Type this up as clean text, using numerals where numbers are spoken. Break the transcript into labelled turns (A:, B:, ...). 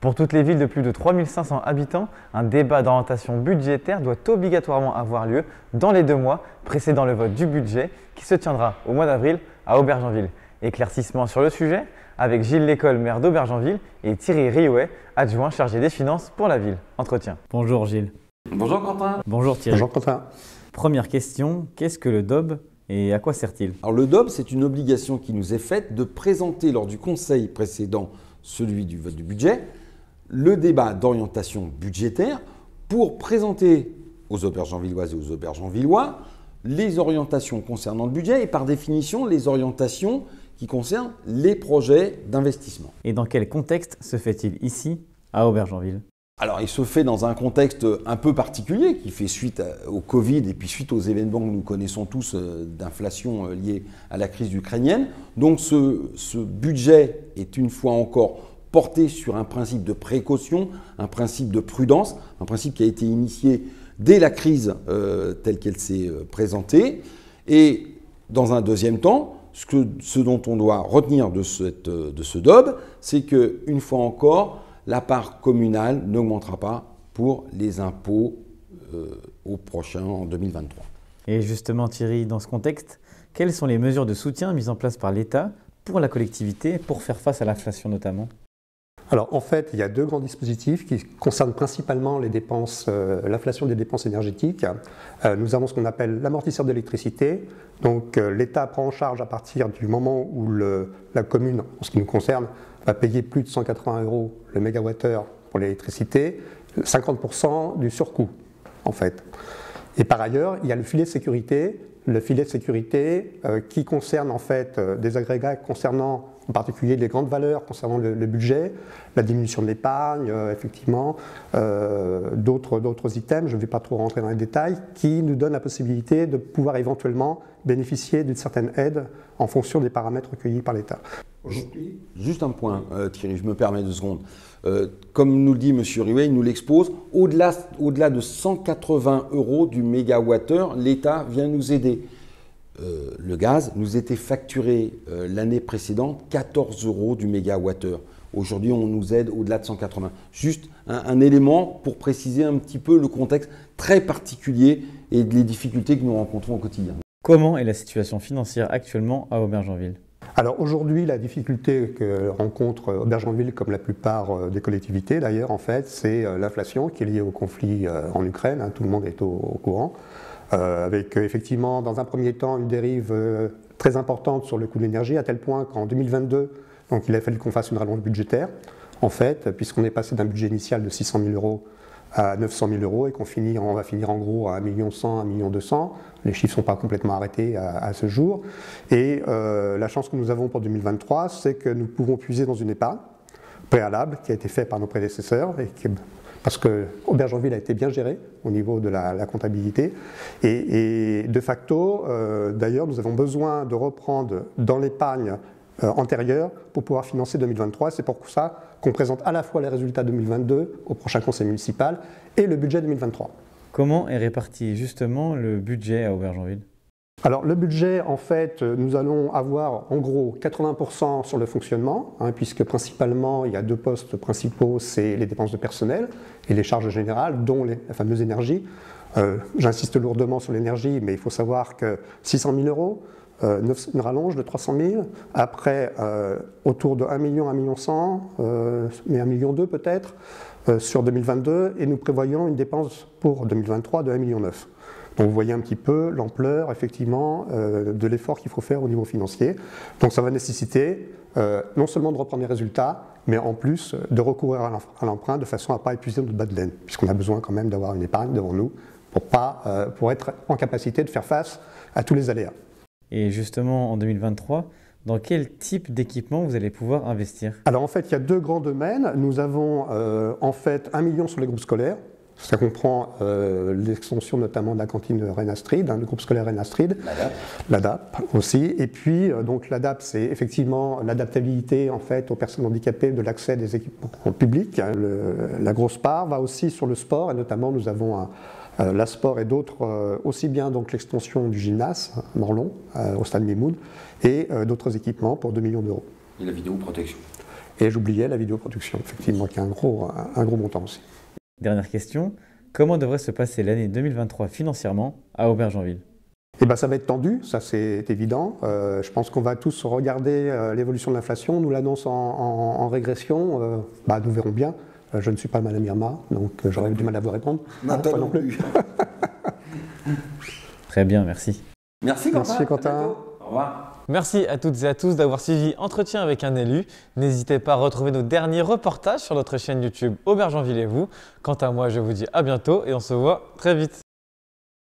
A: Pour toutes les villes de plus de 3500 habitants, un débat d'orientation budgétaire doit obligatoirement avoir lieu dans les 2 mois précédant le vote du budget qui se tiendra au mois d'avril à Aubergenville. Éclaircissement sur le sujet avec Gilles Lécole, maire d'Aubergenville, et Thierry Riouet, adjoint chargé des finances pour la ville. Entretien.
B: Bonjour Gilles.
C: Bonjour Quentin.
B: Bonjour Thierry.
D: Bonjour Quentin.
B: Première question, qu'est-ce que le DOB et à quoi sert-il?
C: Alors le DOB, c'est une obligation qui nous est faite de présenter lors du conseil précédent, celui du vote du budget, le débat d'orientation budgétaire pour présenter aux Aubergenvilloises et aux Aubergenvillois les orientations concernant le budget et par définition les orientations qui concernent les projets d'investissement.
B: Et dans quel contexte se fait-il ici à Aubergenville?
C: Alors il se fait dans un contexte un peu particulier qui fait suite au Covid et puis suite aux événements que nous connaissons tous d'inflation liée à la crise ukrainienne. Donc ce budget est une fois encore porté sur un principe de précaution, un principe de prudence, un principe qui a été initié dès la crise telle qu'elle s'est présentée. Et dans un deuxième temps, ce dont on doit retenir de ce DOB, c'est qu'une fois encore, la part communale n'augmentera pas pour les impôts au prochain, en 2023.
B: Et justement Thierry, dans ce contexte, quelles sont les mesures de soutien mises en place par l'État pour la collectivité pour faire face à l'inflation notamment?
D: Alors en fait, il y a 2 grands dispositifs qui concernent principalement les dépenses, l'inflation des dépenses énergétiques. Nous avons ce qu'on appelle l'amortisseur d'électricité. Donc l'État prend en charge à partir du moment où la commune, en ce qui nous concerne, va payer plus de 180 € le mégawattheure pour l'électricité, 50% du surcoût en fait. Et par ailleurs, il y a le filet de sécurité. Le filet de sécurité qui concerne en fait des agrégats concernant en particulier les grandes valeurs concernant le budget, la diminution de l'épargne, effectivement, d'autres items, je ne vais pas trop rentrer dans les détails, qui nous donnent la possibilité de pouvoir éventuellement bénéficier d'une certaine aide en fonction des paramètres recueillis par l'État.
C: Juste un point, Thierry, je me permets 2 secondes. Comme nous le dit M. Riouet, il nous l'expose, au-delà de 180 € du mégawattheure, l'État vient nous aider. Le gaz nous était facturé l'année précédente 14 € du mégawattheure. Aujourd'hui, on nous aide au-delà de 180. Juste un élément pour préciser un petit peu le contexte très particulier et les difficultés que nous rencontrons au quotidien.
B: Comment est la situation financière actuellement à Aubergenville?
D: Alors aujourd'hui, la difficulté que rencontre Aubergenville, comme la plupart des collectivités d'ailleurs, en fait, c'est l'inflation qui est liée au conflit en Ukraine. Tout le monde est au courant. Avec effectivement, dans un premier temps, une dérive très importante sur le coût de l'énergie, à tel point qu'en 2022, donc, il a fallu qu'on fasse une rallonge budgétaire, en fait, puisqu'on est passé d'un budget initial de 600 000 € à 900 000 € et on va finir en gros à 1 100 000, 1 200 000. Les chiffres ne sont pas complètement arrêtés à ce jour. Et la chance que nous avons pour 2023, c'est que nous pouvons puiser dans une épargne préalable qui a été faite par nos prédécesseurs parce que Aubergenville a été bien géré au niveau de la comptabilité. Et de facto, d'ailleurs, nous avons besoin de reprendre dans l'épargne antérieure pour pouvoir financer 2023. C'est pour ça qu'on présente à la fois les résultats 2022 au prochain conseil municipal et le budget 2023.
B: Comment est réparti justement le budget à Aubergenville?
D: Alors le budget, en fait, nous allons avoir en gros 80% sur le fonctionnement, puisque principalement il y a 2 postes principaux, c'est les dépenses de personnel et les charges générales, dont la fameuse énergie. J'insiste lourdement sur l'énergie, mais il faut savoir que 600 000 €, une rallonge de 300 000, après autour de 1 million, 1 million 100, mais 1 million 2 peut-être, sur 2022, et nous prévoyons une dépense pour 2023 de 1 million 9. Donc vous voyez un petit peu l'ampleur effectivement de l'effort qu'il faut faire au niveau financier. Donc ça va nécessiter non seulement de reprendre les résultats, mais en plus de recourir à l'emprunt de façon à ne pas épuiser notre bas de laine, puisqu'on a besoin quand même d'avoir une épargne devant nous pour être en capacité de faire face à tous les aléas.
B: Et justement en 2023, dans quel type d'équipement vous allez pouvoir investir?
D: Alors en fait, il y a 2 grands domaines. Nous avons en fait 1 million sur les groupes scolaires. Ça comprend l'extension notamment de la cantine Reine Astrid, le groupe scolaire Reine Astrid, l'ADAP aussi. Et puis donc l'ADAP, c'est effectivement l'adaptabilité en fait aux personnes handicapées de l'accès des équipements publics. La grosse part va aussi sur le sport, et notamment nous avons la sport et d'autres, aussi bien donc l'extension du gymnase Morlon au stade Mimoun et d'autres équipements pour 2 millions €.
C: Et la vidéoprotection.
D: Et j'oubliais la vidéoproduction, effectivement, qui est un gros montant aussi.
B: Dernière question, comment devrait se passer l'année 2023 financièrement à Aubergenville?
D: Eh ben, ça va être tendu, ça c'est évident. Je pense qu'on va tous regarder l'évolution de l'inflation. Nous l'annonce en régression. Nous verrons bien. Je ne suis pas Madame Irma, donc j'aurais du mal à vous répondre.
C: Non, toi non plus.
B: Très bien, merci.
C: Merci Quentin.
D: Merci Quentin.
C: Au revoir.
A: Merci à toutes et à tous d'avoir suivi Entretien avec un élu. N'hésitez pas à retrouver nos derniers reportages sur notre chaîne YouTube Aubergenville et vous. Quant à moi, je vous dis à bientôt et on se voit très vite.